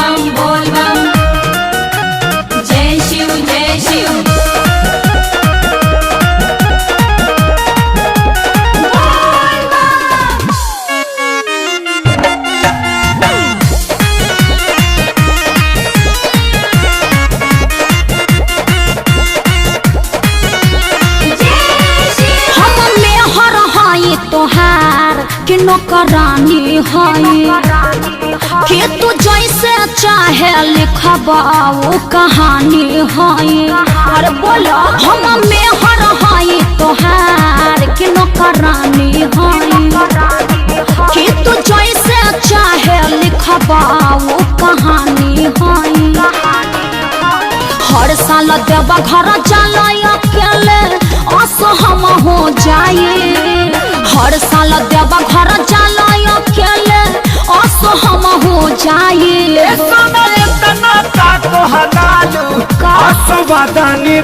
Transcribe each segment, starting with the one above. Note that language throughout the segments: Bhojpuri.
बम बोल बम जय शिव जय शिव। तोहार के नौकरानी है कि तू जैसे चाहे लिखबा वो कहानी है। अरे बोलो हम मेहर है तोहार के नौकरानी है कि तू जैसे चाहे लिखबा वो कहानी है। हर साल देवा घर चला अकेले असहम हो जाए। हर साल देवा घर चला अकेले असहम हो जाए।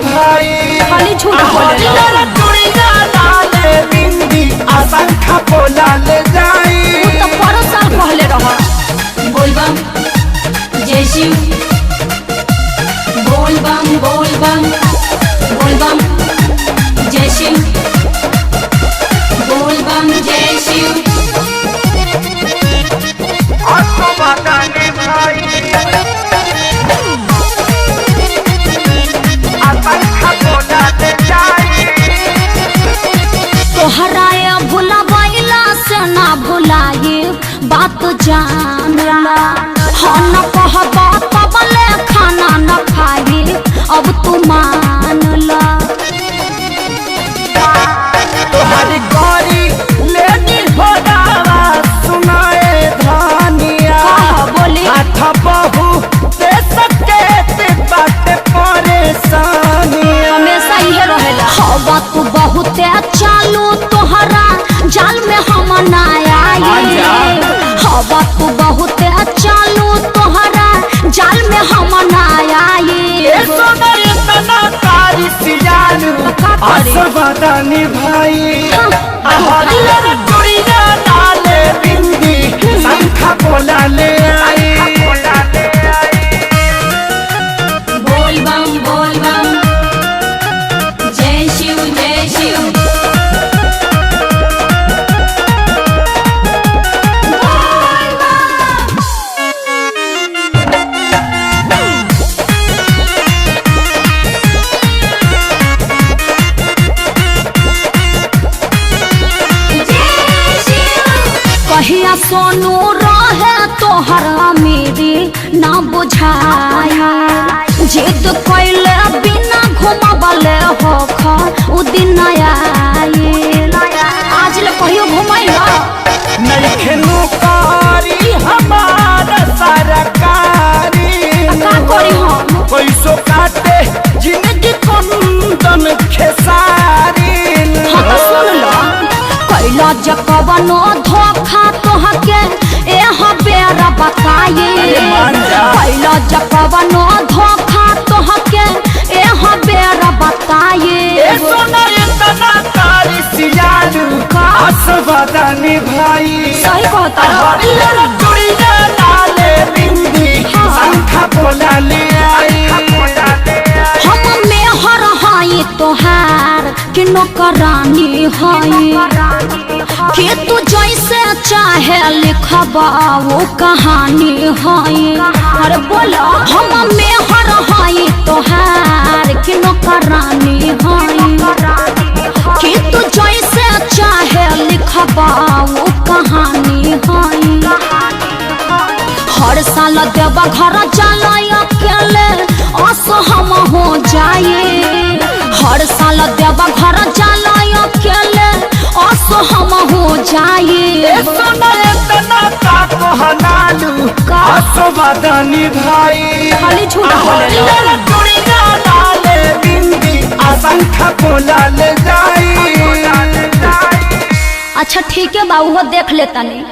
भाई खाली झूठ तो पर साल पहले रहा। बोल बम जय शिव बोल बम बोल बम बोल बम जय शिव बोल बम जय शिव। तोहराए भुलावैला से ना भुलाए बात जानला। हाँ न कहबा तबले खाना न खाए अब तू मानला। तोहरी गौरी लेनी हो दावा सुनाए धानिया बोली हाथ बहू दे सके ते बात परेशानिया हमेशा ये रहेला। हवा तू बहुते चालू तोहरा जाल में हम ना आए। हवा तू बहुते चालू तोहरा जाल में हम ना आए। असवदानी भाई गुड़िया डाले बिंदी शंखा बोला ले आई। बोल बम जय शिव जय शिव। कहिया सोनू रहे तोहर मेरी ना बुझाया। जिद कैले बिना घुमावले हो उ दिन आए। आज ले कहियो घुमाइला नइखेनु कारी हमार सरकारी का करी हम पैसो काटे जिंदगी कुंदन खेसारी। हाँ तो सुन लो कैला जकवनो धोखा तोहके एह बेरा बताए। कैला जकवनो धोखा तोहके एह बेरा बताए। असवदानी भाई सही कहता गुड़िया डाले बिंदी शंखा बोला ले आई। हम मेहर है तोहार के नौकरानी है कि तू जैसे चाहे लिखबा वो कहानी है। अरे बोलो हम मेहर है तोहार के नौकरानी है कि तू जैसे चाहे लिखबा वो कहानी है। हर साल देवा घर चला अकेले असहम हो जाए। हर साल देवा घर चला अकेले असहम हो जाए। असवदानी भाई खाली झूठ गुड़िया डाले बिंदी शंखा बोला ले जाई। अच्छा ठीक है बाबू देख लेता नहीं।